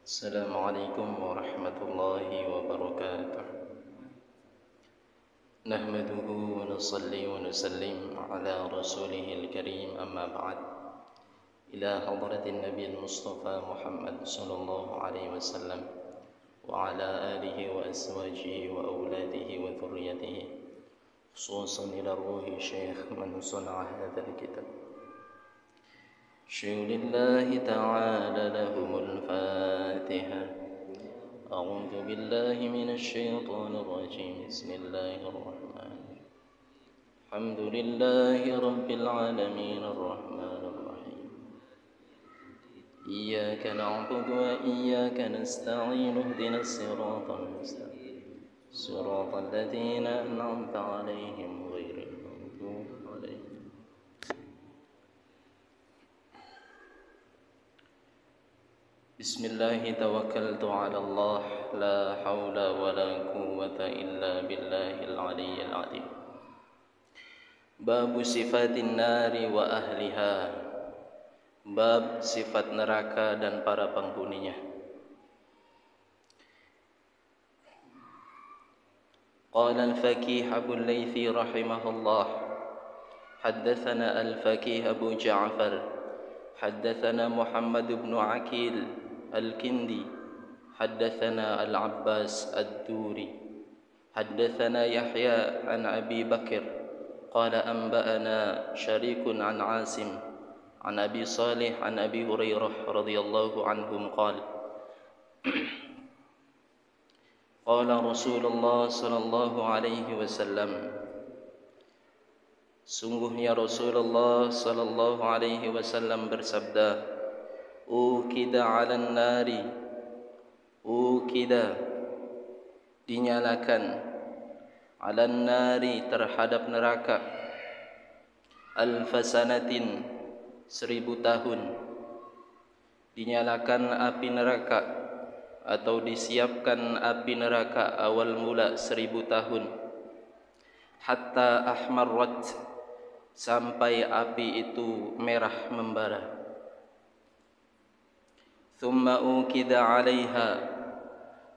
السلام عليكم ورحمة الله وبركاته. نحمده ونصلي ونسلم على رسوله الكريم، أما بعد. إلى حضرة النبي المصطفى محمد صلى الله عليه وسلم وعلى آله وأزواجه وأولاده وذريته، خصوصا إلى الروح شيخ من صنع هذا الكتاب. شيخ لله تعالى لهم الفاتحة. أعوذ بالله من الشيطان الرجيم. بسم الله الرحمن الرحيم. الحمد لله رب العالمين الرحمن الرحيم. إياك نعبد وإياك نستعين. اهدنا الصراط المستقيم صراط الذين أنعمت عليهم غير المغضوب عليهم. بسم الله توكلت على الله لا حول ولا قوة إلا بالله العلي العظيم. باب صفات النار وأهلها. Bab sifat neraka dan para penghuninya. قال الفقيه أبو الليث رحمه الله: حدثنا الفقيه أبو جعفر حدثنا محمد بن عقيل الكندي حدثنا العباس الدوري حدثنا يحيى عن أبي بكر قال أنبأنا شريك عن عاصم عن أبي صالح عن أبي هريرة رضي الله عنهم قال: قال رسول الله صلى الله عليه وسلم: sungguhnya Rasulullah sallallahu alaihi wasallam bersabda, ukida 'alan nari, ukida dinyalakan, 'alan nari terhadap neraka, alfasanatin 1000 tahun, dinyalakan api neraka atau disiapkan api neraka awal mula 1000 tahun, hatta ahmarrat sampai api itu merah membara. Thumma ukida 'alaiha,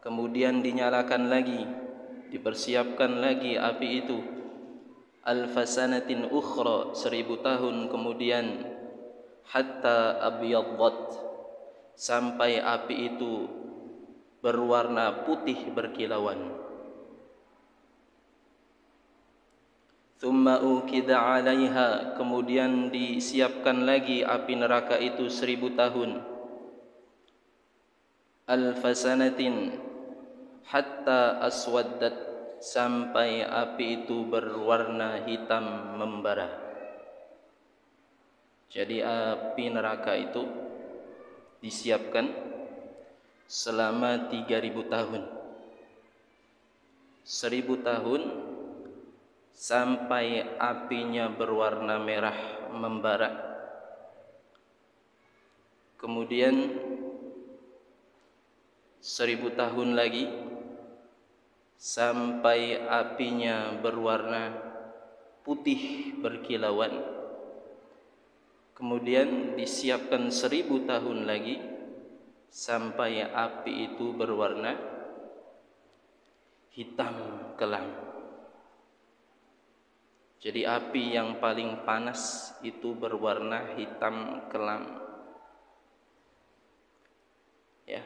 kemudian dinyalakan lagi, dipersiapkan lagi api itu, alfasanatin ukhra 1000 tahun kemudian, hatta abyaddat sampai api itu berwarna putih berkilauan. Thumma ukida 'alaiha, kemudian disiapkan lagi api neraka itu 1000 tahun, alfasanatin hatta aswaddat sampai api itu berwarna hitam membara. Jadi api neraka itu disiapkan selama 3000 tahun, 1000 tahun sampai apinya berwarna merah membara. Kemudian 1000 tahun lagi sampai apinya berwarna putih berkilauan. Kemudian disiapkan 1000 tahun lagi sampai api itu berwarna hitam kelam. Jadi api yang paling panas itu berwarna hitam kelam. Ya.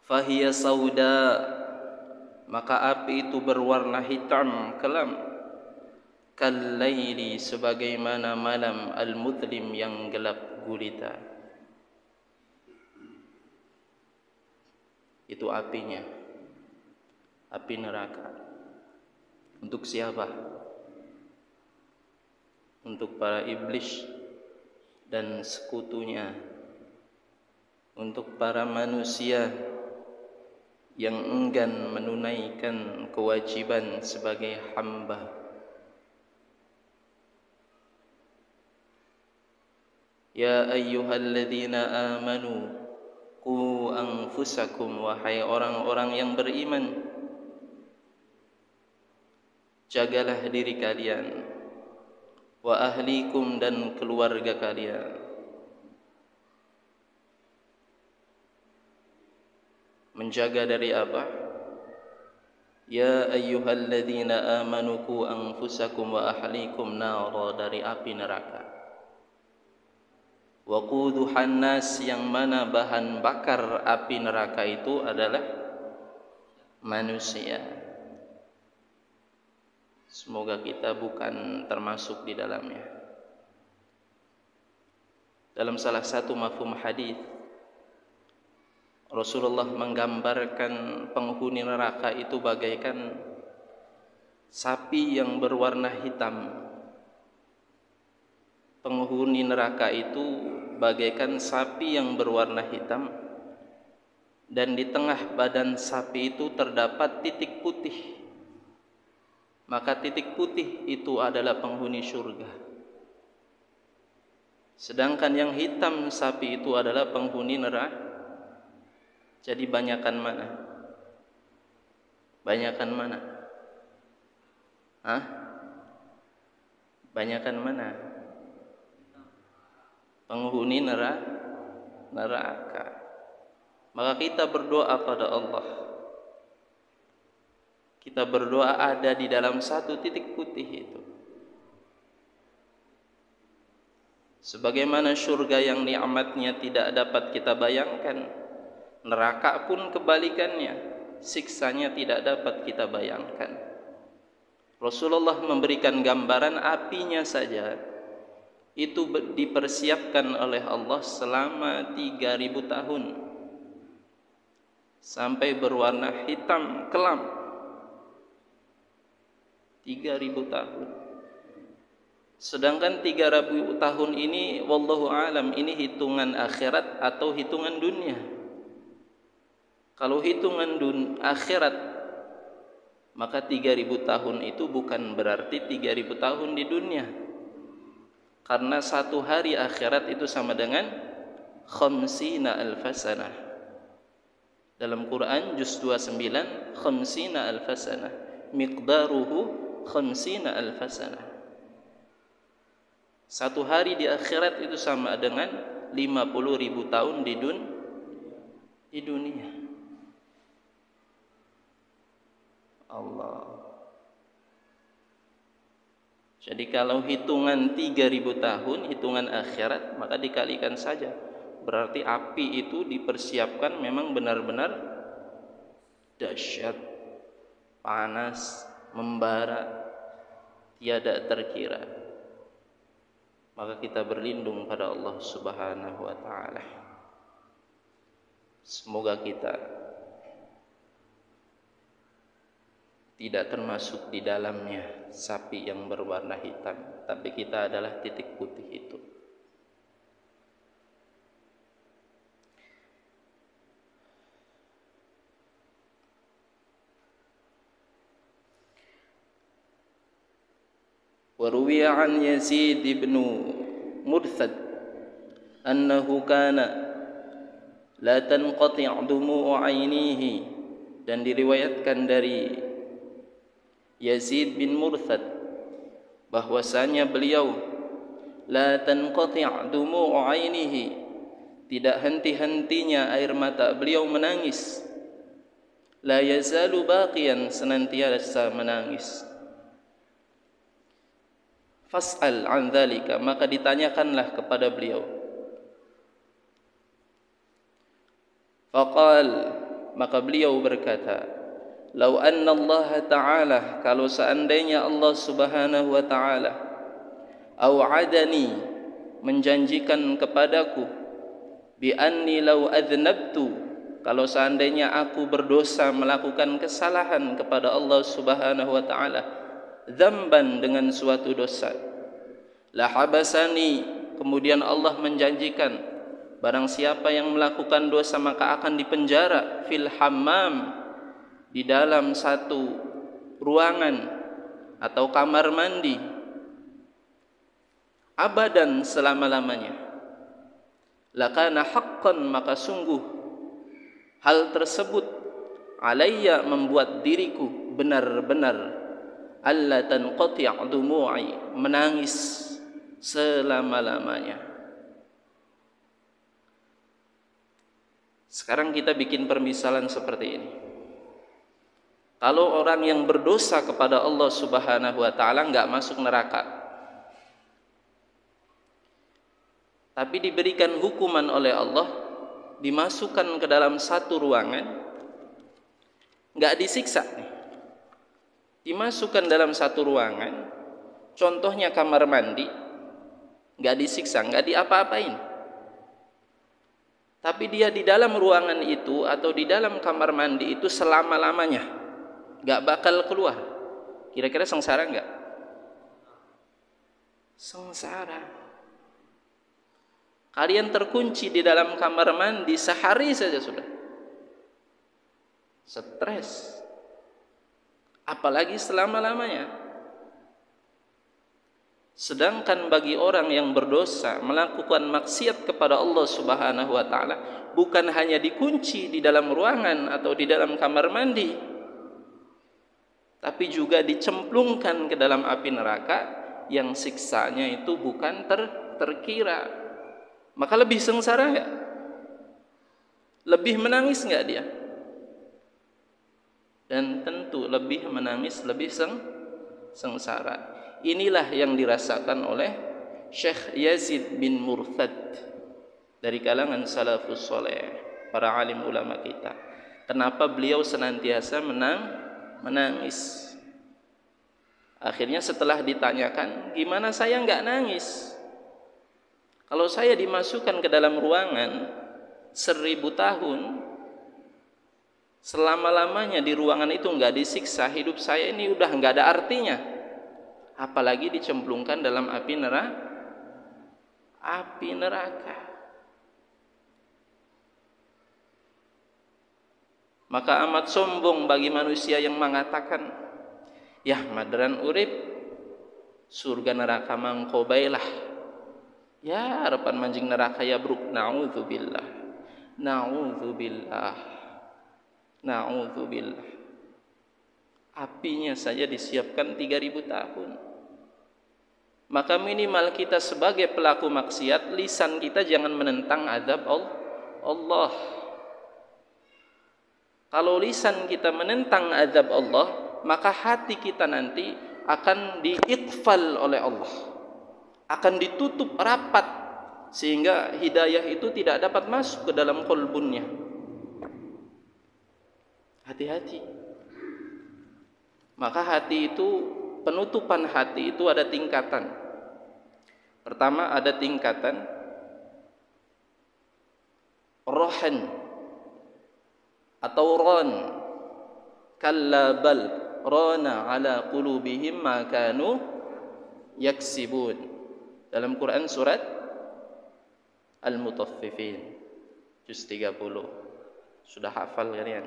Fahiya sauda, maka api itu berwarna hitam kelam, kallaili sebagaimana malam, al-mudlim yang gelap gulita. Itu apinya, api neraka. Untuk siapa? Untuk para iblis dan sekutunya, untuk para manusia yang enggan menunaikan kewajiban sebagai hamba. Ya ayyuhalladzina amanu qu anfusakum, wahai orang-orang yang beriman, jagalah diri kalian, wa ahlikum dan keluarga kalian, Menjaga dari apa? Ya ayyuhalladzina amanu qu anfusakum wa ahlikum nara, dari api neraka. Waquduhan nas, yang mana bahan bakar api neraka itu adalah manusia. Semoga kita bukan termasuk di dalamnya. Dalam salah satu mafhum hadis, Rasulullah menggambarkan penghuni neraka itu bagaikan sapi yang berwarna hitam. Penghuni neraka itu bagaikan sapi yang berwarna hitam, dan di tengah badan sapi itu terdapat titik putih. Maka titik putih itu adalah penghuni surga. Sedangkan yang hitam sapi itu adalah penghuni neraka. Jadi banyakan mana? Banyakan mana? Hah? Banyakan mana? Penghuni neraka. Maka kita berdoa pada Allah. Kita berdoa ada di dalam satu titik putih itu. Sebagaimana surga yang nikmatnya tidak dapat kita bayangkan, neraka pun kebalikannya, siksanya tidak dapat kita bayangkan. Rasulullah memberikan gambaran apinya saja itu dipersiapkan oleh Allah selama 3000 tahun sampai berwarna hitam kelam. 3000 tahun. Sedangkan 3000 tahun ini wallahu alam, ini hitungan akhirat atau hitungan dunia. Kalau hitungan akhirat, maka 3000 tahun itu bukan berarti 3000 tahun di dunia. Karena satu hari akhirat itu sama dengan khamsina alfasanah. Dalam Quran juz 29, khamsina alfasanah, miqdaruhu khamsina alfasanah. Satu hari di akhirat itu sama dengan 50.000 tahun di dunia. Allah. Jadi kalau hitungan 3000 tahun, hitungan akhirat, maka dikalikan saja. Berarti api itu dipersiapkan memang benar-benar dahsyat, panas, membara, tiada terkira. Maka kita berlindung pada Allah Subhanahu wa taala. Semoga kita tidak termasuk di dalamnya sapi yang berwarna hitam, tapi kita adalah titik putih itu. وروي عن يزيد بن مرثد أنه كان لا تنقطع دموع عينيه, dan diriwayatkan dari Yazid bin Murthad bahwasanya beliau la tanqati' dumu'u 'ainihi, tidak henti-hentinya air mata beliau menangis, la yazalu baqiyan, senantiasa menangis. Fas'al an dzalika, maka ditanyakanlah kepada beliau. Faqal, maka beliau berkata, lau anna Allah Ta'ala, kalau seandainya Allah Subhanahu wa Ta'ala au'adani, menjanjikan kepadaku, bi anni lau adznabtu, kalau seandainya aku berdosa melakukan kesalahan kepada Allah Subhanahu wa Ta'ala, dzamban, dengan suatu dosa, la habasani, kemudian Allah menjanjikan barang siapa yang melakukan dosa maka akan dipenjara, fil hammam, di dalam satu ruangan atau kamar mandi, abadan, selama-lamanya. Lakana haqqan, maka sungguh hal tersebut alayya, membuat diriku benar-benar alla tanqati' dumu'i, menangis selama-lamanya. Sekarang kita bikin permisalan seperti ini. Kalau orang yang berdosa kepada Allah Subhanahu wa taala enggak masuk neraka, tapi diberikan hukuman oleh Allah, dimasukkan ke dalam satu ruangan, enggak disiksa, dimasukkan dalam satu ruangan, contohnya kamar mandi, enggak disiksa, enggak diapa-apain, tapi dia di dalam ruangan itu atau di dalam kamar mandi itu selama-lamanya, enggak bakal keluar. Kira-kira sengsara enggak? Sengsara. Kalian terkunci di dalam kamar mandi sehari saja sudah stres, apalagi selama-lamanya. Sedangkan bagi orang yang berdosa melakukan maksiat kepada Allah Subhanahu wa taala, bukan hanya dikunci di dalam ruangan atau di dalam kamar mandi, tapi juga dicemplungkan ke dalam api neraka yang siksanya itu bukan terkira. Maka lebih sengsara enggak? Lebih menangis enggak dia? Dan tentu lebih menangis, lebih sengsara. Inilah yang dirasakan oleh Syekh Yazid bin Murthad dari kalangan salafus saleh, para alim ulama kita. Kenapa beliau senantiasa menangis? Akhirnya setelah ditanyakan, gimana saya enggak nangis? Kalau saya dimasukkan ke dalam ruangan 1000 tahun, selama-lamanya di ruangan itu enggak disiksa, hidup saya ini udah enggak ada artinya. Apalagi dicemplungkan dalam api neraka. Maka amat sombong bagi manusia yang mengatakan, "Yah madran urip, surga neraka mangkobailah. Ya harapan manjing neraka ya bruk, na'udzubillah. Na'udzubillah. Na'udzubillah." Apinya saja disiapkan 3000 tahun. Maka minimal kita sebagai pelaku maksiat, lisan kita jangan menentang azab Allah. Kalau lisan kita menentang azab Allah, maka hati kita nanti akan diiqfal oleh Allah, akan ditutup rapat sehingga hidayah itu tidak dapat masuk ke dalam qalbunnya. Hati-hati. Maka hati itu, penutupan hati itu ada tingkatan. Pertama ada tingkatan rohan atau ron, kalla bal rana ala qulubihim ma kanu yaksibun. Dalam Quran surat Al-Mutaffifin juz 30. Sudah hafal kalian?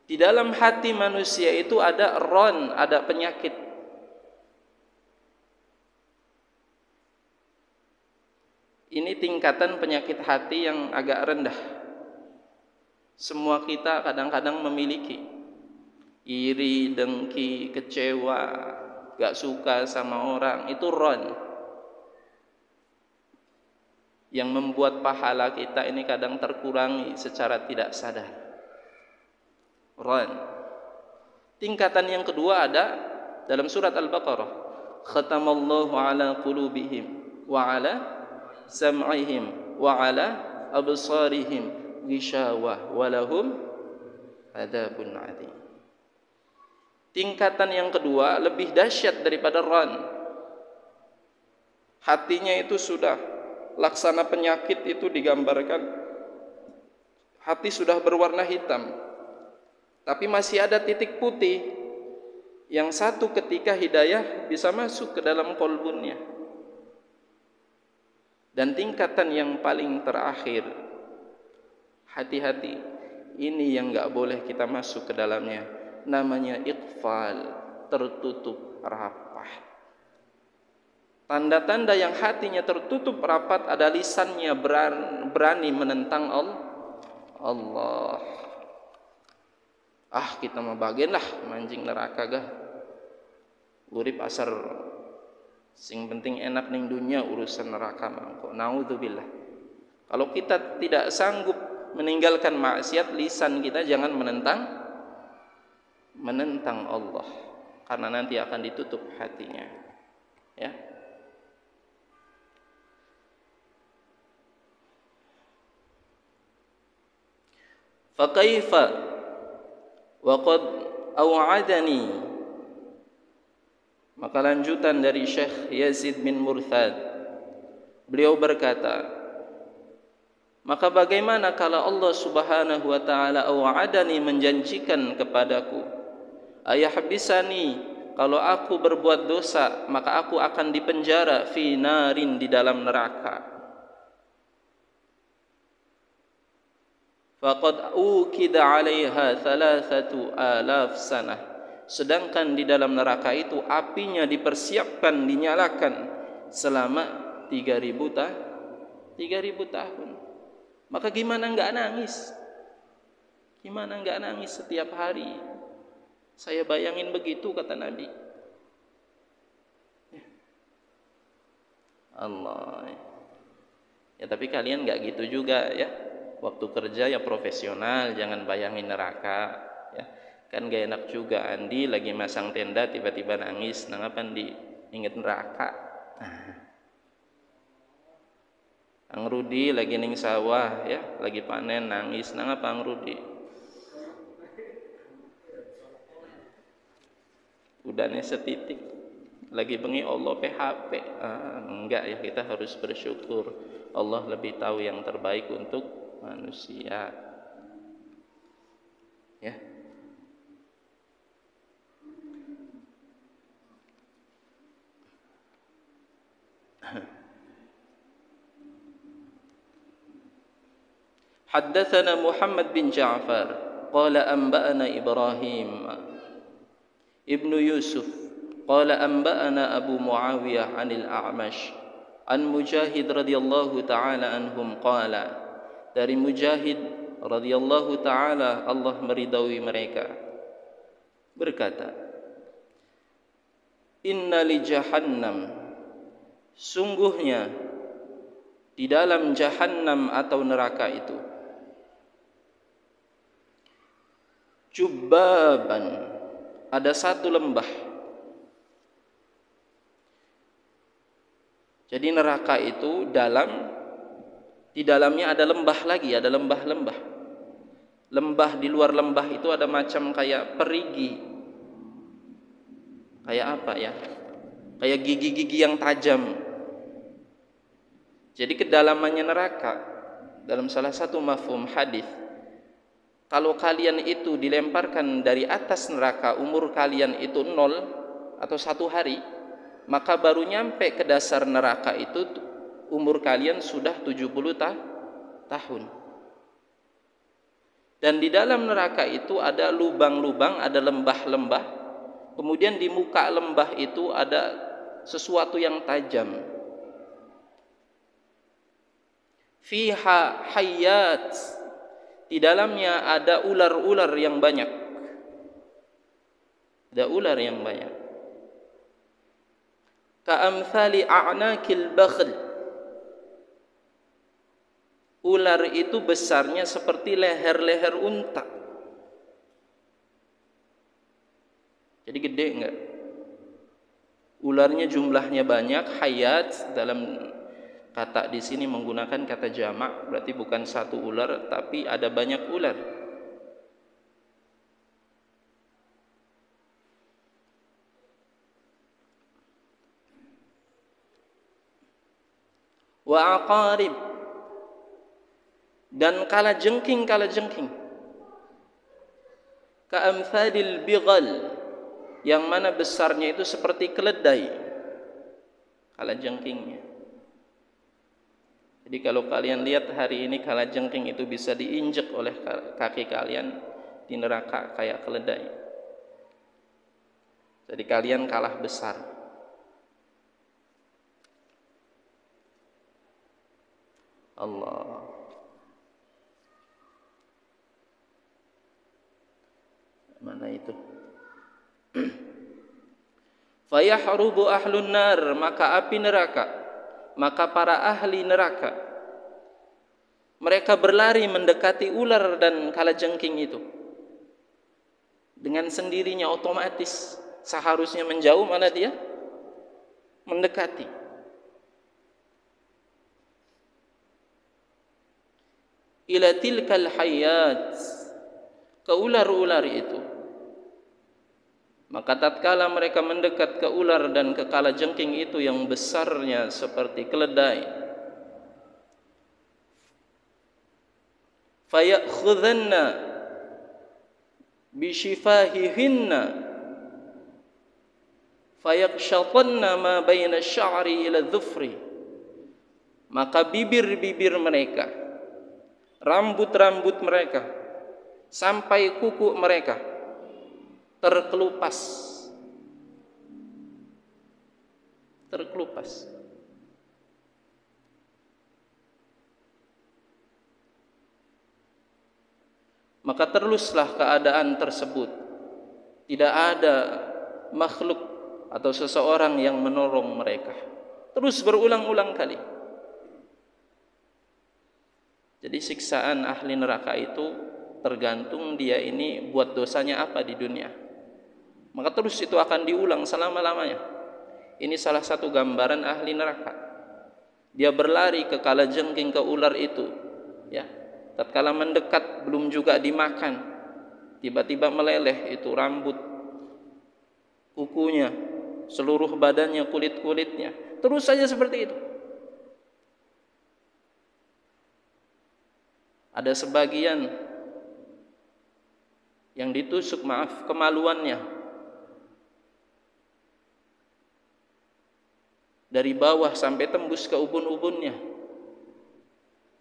Di dalam hati manusia itu ada ron, ada penyakit. Ini tingkatan penyakit hati yang agak rendah. Semua kita kadang-kadang memiliki iri, dengki, kecewa, gak suka sama orang. Itu ron yang membuat pahala kita ini kadang terkurangi secara tidak sadar. Ron. Tingkatan yang kedua ada dalam surat Al-Baqarah. Khatamallahu ala qulubihim wa ala sam'ihim wa ala absarihim ghishawah wa lahum adzabun adzim. Tingkatan yang kedua lebih dahsyat daripada ron. Hatinya itu sudah laksana penyakit itu digambarkan. Hati sudah berwarna hitam, tapi masih ada titik putih yang satu ketika hidayah bisa masuk ke dalam qalbunnya. Dan tingkatan yang paling terakhir, hati-hati, ini yang enggak boleh kita masuk ke dalamnya, namanya iqfal, tertutup rapat. Tanda-tanda yang hatinya tertutup rapat ada lisannya berani menentang Allah. Ah, kita mah bagian lah manjing neraka gah. Urip asar sing penting enak ning dunia, urusan neraka mangko. Naudzubillah. Kalau kita tidak sanggup meninggalkan maksiat, lisan kita jangan menentang Allah, karena nanti akan ditutup hatinya. Ya. Fa kaifa wa qad au'adani. Maka lanjutan dari Syekh Yazid bin Murthad, beliau berkata, maka bagaimana kalau Allah Subhanahu wa taala au'adani, menjanjikan kepadaku, ayahbisani, kalau aku berbuat dosa maka aku akan dipenjara, fi narin, di dalam neraka. Faqad ukida 'alaiha 3,000 sanah, sedangkan di dalam neraka itu apinya dipersiapkan, dinyalakan selama 3.000 tahun. Maka gimana enggak nangis? Gimana enggak nangis setiap hari? Saya bayangin begitu, kata Nabi. Allah. Ya tapi kalian enggak gitu juga ya. Waktu kerja ya profesional, jangan bayangin neraka ya. Kan gak enak juga Andi lagi masang tenda tiba-tiba nangis, kenapa Andi? Ingat neraka. Ang Rudi lagi ning sawah ya, lagi panen nangis, kenapa Ang Rudi? Udahnya setitik, lagi bengi Allah PHP. Enggak ya, kita harus bersyukur. Allah lebih tahu yang terbaik untuk manusia. Ya. Haddatsana Muhammad bin Ja'far qala anba'ana Ibrahim ibnu Yusuf qala anba'ana Abu Muawiyah 'anil A'mash an Mujahid radhiyallahu ta'ala anhum qala, dari Mujahid radhiyallahu ta'ala, Allah meridai mereka, berkata, inna li jahannam, sungguhnya di dalam jahannam atau neraka itu, jubbaban, ada satu lembah. Jadi neraka itu di dalamnya ada lembah lagi, ada lembah-lembah. Lembah di luar lembah itu ada macam kayak perigi. Kayak apa ya? Kayak gigi-gigi yang tajam. Jadi kedalamannya neraka, dalam salah satu mafhum hadis, kalau kalian itu dilemparkan dari atas neraka, umur kalian itu 0 atau 1 hari, maka baru nyampe ke dasar neraka itu umur kalian sudah 70 tahun. Dan di dalam neraka itu ada lubang-lubang, ada lembah-lembah. Kemudian di muka lembah itu ada sesuatu yang tajam. Fiha hayyat, di dalamnya ada ular-ular yang banyak. Ada ular yang banyak. Ka'amthali a'nakil bakhl, ular itu besarnya seperti leher-leher unta. Jadi gede enggak? Ularnya jumlahnya banyak. Hayat dalam kata di sini menggunakan kata jamak, berarti bukan satu ular tapi ada banyak ular. Wa aqarib, dan kalajengking, ka'amthadil bighal, yang mana besarnya itu seperti keledai, kalajengkingnya. Jadi kalau kalian lihat hari ini kalajengking itu bisa diinjek oleh kaki kalian di neraka kayak keledai. Jadi kalian kalah besar. Allah. Mana itu? Fayahrubu ahlun nar, maka api neraka, maka para ahli neraka, mereka berlari mendekati ular dan kalajengking itu. Dengan sendirinya otomatis, seharusnya menjauh malah dia mendekati. Ila tilkal hayat, ke ular-ular itu. Maka tatkala mereka mendekat ke ular dan ke kalajengking itu yang besarnya seperti keledai, fayakhudhanna bishifahihinna fayakshatanna ma baina sya'ri ila dhufri, maka bibir-bibir mereka, rambut-rambut mereka sampai kuku mereka terkelupas. Maka teruslah keadaan tersebut. Tidak ada makhluk atau seseorang yang menolong mereka. Terus berulang-ulang kali. Jadi siksaan ahli neraka itu tergantung dia ini buat dosanya apa di dunia. Maka terus itu akan diulang selama-lamanya. Ini salah satu gambaran ahli neraka. Dia berlari ke kalajengking, ke ular itu, ya. Tatkala mendekat belum juga dimakan, tiba-tiba meleleh itu rambut, kukunya, seluruh badannya, kulit-kulitnya. Terus saja seperti itu. Ada sebagian yang ditusuk, kemaluannya dari bawah sampai tembus ke ubun-ubunnya.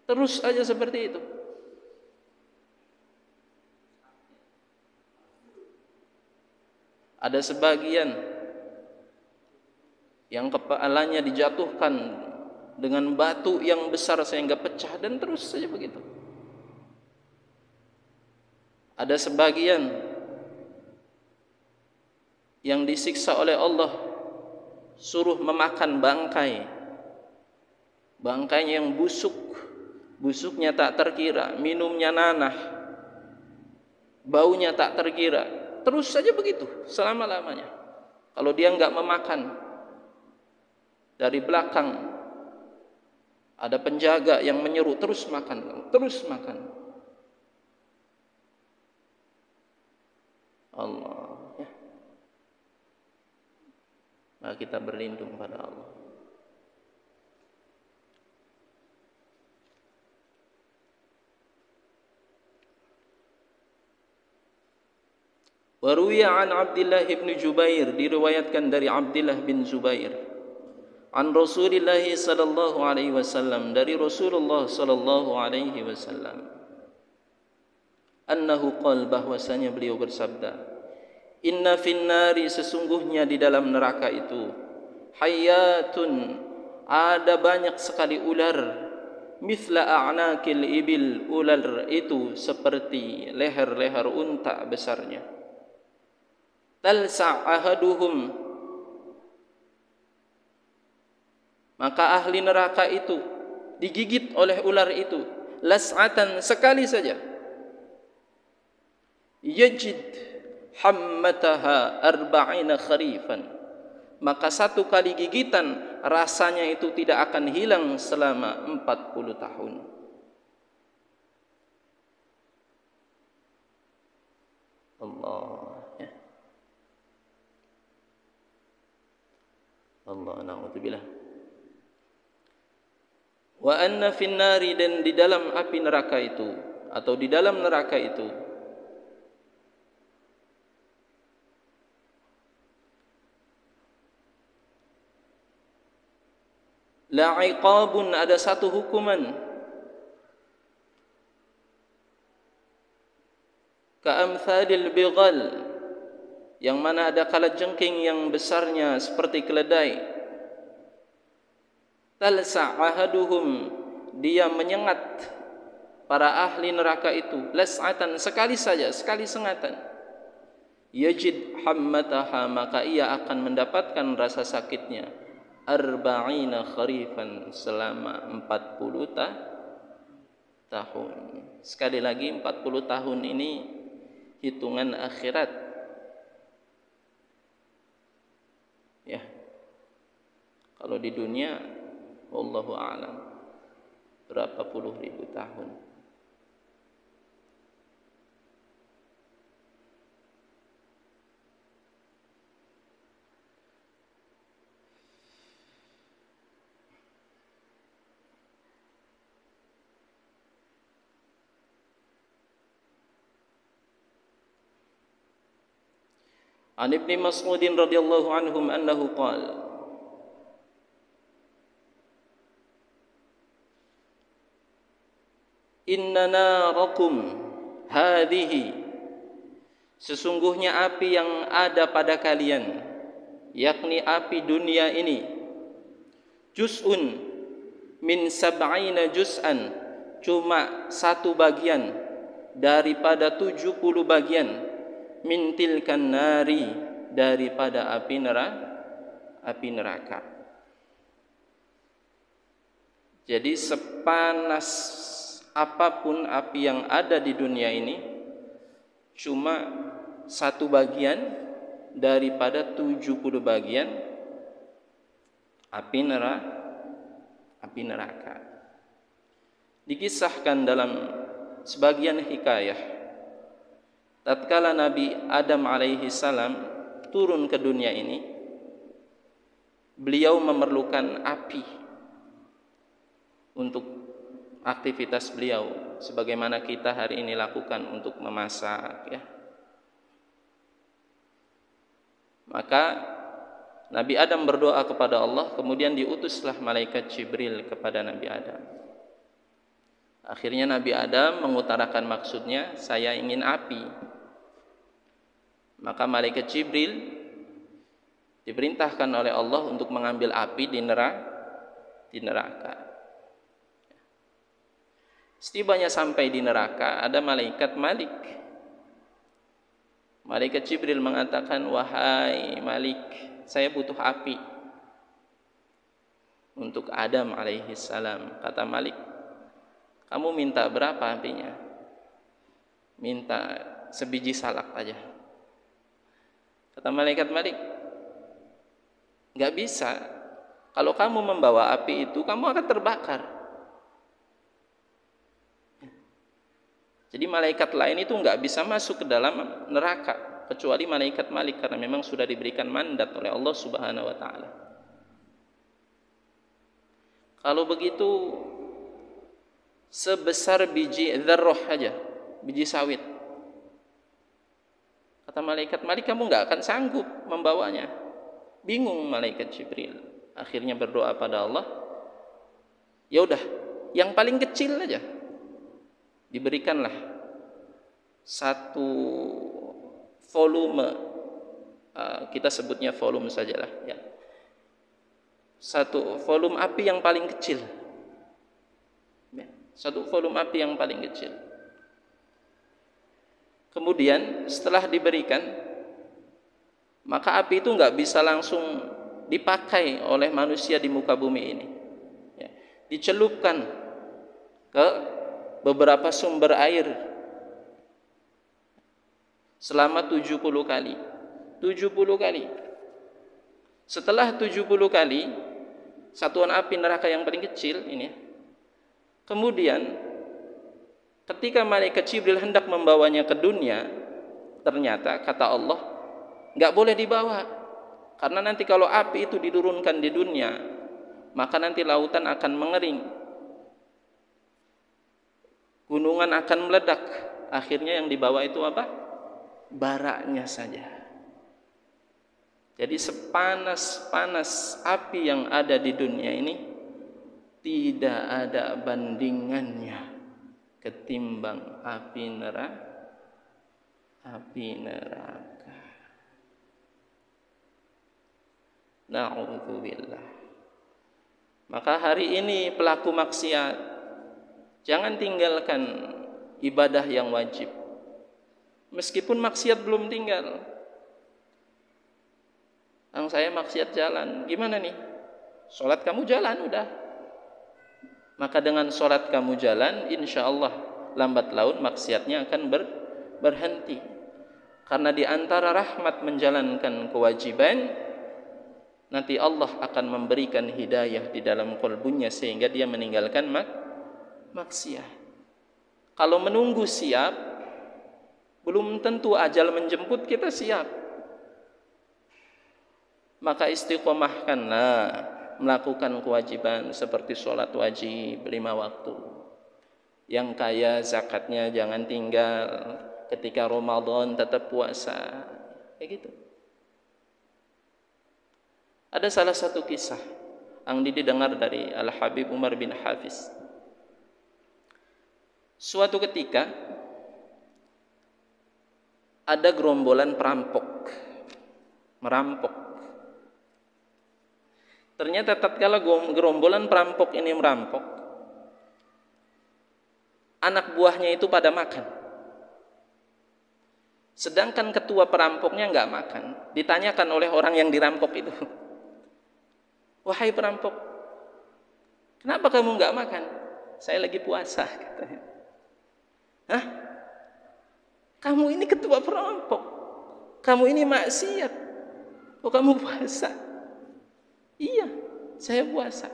Terus aja seperti itu. Ada sebagian yang kepalanya dijatuhkan dengan batu yang besar sehingga pecah, dan terus saja begitu. Ada sebagian yang disiksa oleh Allah, suruh memakan bangkai, bangkainya yang busuknya tak terkira, minumnya nanah, baunya tak terkira. Terus saja begitu selama-lamanya. Kalau dia enggak memakan, dari belakang ada penjaga yang menyeru, terus makan, terus makan. Allah, ya. Maka kita berlindung pada Allah. Waruya an Abdullah bin Jubair, diriwayatkan dari Abdullah bin Zubair, an Rasulullah sallallahu alaihi wasallam, dari Rasulullah sallallahu alaihi wasallam, annahu qala, bahwasanya beliau bersabda, inna fin nari, sesungguhnya di dalam neraka itu, hayatun, ada banyak sekali ular, mithla a'nakil ibil, ular itu seperti leher-leher unta besarnya. Talsa' ahaduhum, maka ahli neraka itu digigit oleh ular itu, las'atan, sekali saja. Yajid hammataha arba'ina kharifan, maka satu kali gigitan rasanya itu tidak akan hilang selama 40 tahun. Allah, ya. Allah, na'udzubillah. Wa anna fin nari, dan di dalam api neraka itu, atau di dalam neraka itu, la'iqabun, ada satu hukuman, ka'amthadil bighal, yang mana ada kalajengking yang besarnya seperti keledai. Talsa' ahaduhum, dia menyengat para ahli neraka itu, las'atan, sekali saja, sekali sengatan. Yajid hammataha, maka ia akan mendapatkan rasa sakitnya, arba'ina kharifan, selama 40 tahun. Sekali lagi 40 tahun ini hitungan akhirat. Ya. Kalau di dunia wallahu a'lam berapa puluh ribu tahun. An Ibnu Mas'ud radhiyallahu anhum annahu qala Inna narakum hadhihi, sesungguhnya api yang ada pada kalian, yakni api dunia ini, juz'un min sab'ina juz'an, cuma satu bagian daripada 70 bagian, min tilkan nari, daripada api neraka. Jadi sepanas apapun api yang ada di dunia ini, cuma satu bagian daripada 70 bagian api neraka. Dikisahkan dalam sebagian hikayah, tatkala Nabi Adam alaihi salam turun ke dunia ini, beliau memerlukan api untuk aktivitas beliau, sebagaimana kita hari ini lakukan untuk memasak, ya. Maka Nabi Adam berdoa kepada Allah, kemudian diutuslah malaikat Jibril kepada Nabi Adam. Akhirnya Nabi Adam mengutarakan maksudnya, saya ingin api. Maka malaikat Jibril diperintahkan oleh Allah untuk mengambil api di neraka. Setibanya sampai di neraka, ada malaikat Malik. Malaikat Jibril mengatakan, wahai Malik, saya butuh api untuk Adam alaihi salam. Kata Malik, kamu minta berapa apinya? Minta sebiji salak aja. Kata malaikat Malik, nggak bisa. Kalau kamu membawa api itu, kamu akan terbakar. Jadi malaikat lain itu nggak bisa masuk ke dalam neraka kecuali malaikat Malik, karena memang sudah diberikan mandat oleh Allah Subhanahu wa taala. Kalau begitu sebesar biji dzarrah aja, biji sawit. Kata malaikat Malik, kamu nggak akan sanggup membawanya. Bingung malaikat Jibril. Akhirnya berdoa pada Allah, ya udah, yang paling kecil aja. Diberikanlah satu volume, kita sebutnya volume sajalah, ya. Satu volume api yang paling kecil, ya. Satu volume api yang paling kecil. Kemudian setelah diberikan, maka api itu nggak bisa langsung dipakai oleh manusia di muka bumi ini, ya. Dicelupkan ke beberapa sumber air selama 70 kali. 70 kali. Setelah 70 kali, satuan api neraka yang paling kecil ini, kemudian ketika malaikat Jibril hendak membawanya ke dunia, ternyata kata Allah, nggak boleh dibawa, karena nanti kalau api itu diturunkan di dunia, maka nanti lautan akan mengering, gunungan akan meledak. Akhirnya yang dibawa itu apa? Baraknya saja. Jadi sepanas-panas api yang ada di dunia ini, tidak ada bandingannya ketimbang api neraka. Na'udzubillah. Maka hari ini pelaku maksiat, jangan tinggalkan ibadah yang wajib. Meskipun maksiat belum tinggal. Saya maksiat jalan, gimana nih? Sholat kamu jalan udah. Maka dengan sholat kamu jalan, insya Allah lambat laun maksiatnya akan berhenti. Karena di antara rahmat menjalankan kewajiban, nanti Allah akan memberikan hidayah di dalam qalbunya sehingga dia meninggalkan maksiat. Kalau menunggu siap, belum tentu ajal menjemput kita siap. Maka istiqomahkanlah melakukan kewajiban seperti sholat wajib 5 waktu. Yang kaya zakatnya jangan tinggal, ketika Ramadan tetap puasa, kayak gitu. Ada salah satu kisah yang didengar dari Al-Habib Umar bin Hafiz. Suatu ketika ada gerombolan perampok merampok. Ternyata tatkala gerombolan perampok ini merampok, anak buahnya itu pada makan. Sedangkan ketua perampoknya nggak makan. Ditanyakan oleh orang yang dirampok itu, "Wahai perampok, kenapa kamu nggak makan?" "Saya lagi puasa," katanya. "Hah? Kamu ini ketua perampok, kamu ini maksiat, kok kamu puasa?" "Iya, saya puasa."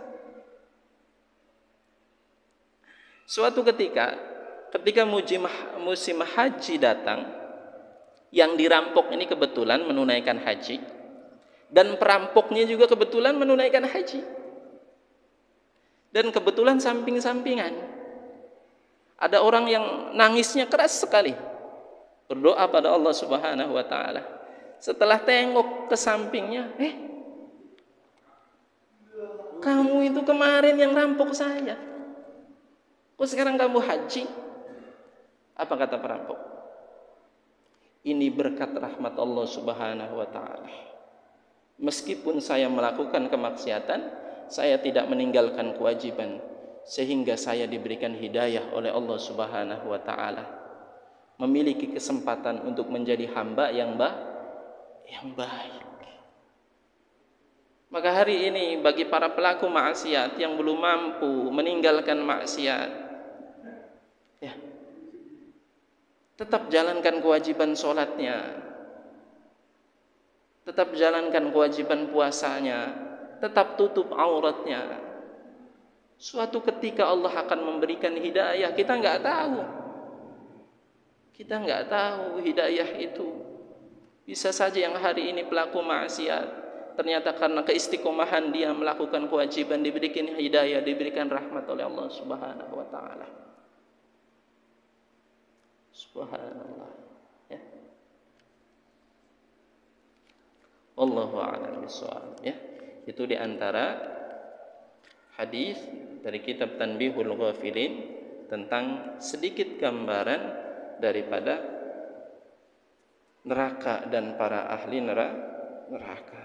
Suatu ketika musim haji datang, yang dirampok ini kebetulan menunaikan haji, dan perampoknya juga kebetulan menunaikan haji, dan kebetulan samping-sampingan. Ada orang yang nangisnya keras sekali, berdoa pada Allah Subhanahu wa ta'ala. Setelah tengok ke sampingnya, "Kamu itu kemarin yang rampok saya, kok sekarang kamu haji?" Apa kata perampok? "Ini berkat rahmat Allah Subhanahu wa ta'ala. Meskipun saya melakukan kemaksiatan, saya tidak meninggalkan kewajiban, sehingga saya diberikan hidayah oleh Allah Subhanahu wa ta'ala, memiliki kesempatan untuk menjadi hamba yang baik." Maka hari ini bagi para pelaku maksiat yang belum mampu meninggalkan maksiat, ya, tetap jalankan kewajiban sholatnya, tetap jalankan kewajiban puasanya, tetap tutup auratnya. Suatu ketika Allah akan memberikan hidayah, kita nggak tahu. Kita nggak tahu hidayah itu. Bisa saja yang hari ini pelaku maksiat, ternyata karena keistiqomahan dia melakukan kewajiban, diberikan hidayah, diberikan rahmat oleh Allah Subhanahu wa ta'ala. Subhanallah, ya. Wallahu a'lam bishawab, ya. Itu diantara hadis dari kitab Tanbihul Ghafilin tentang sedikit gambaran daripada neraka dan para ahli neraka.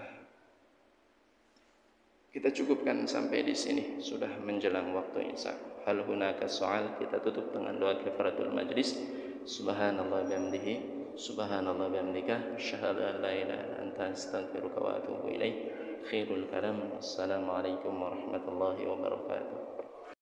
Kita cukupkan sampai di sini, sudah menjelang waktu isya. Hal hunaka soal, kita tutup dengan doa kifaratul majlis. Subhanallah bihamdihi, subhanallah bihamdika, asyhadu an la ilaha illa anta, astaghfiruka wa atubu ilaik. Khairul kalam. Assalamualaikum warahmatullahi wabarakatuh.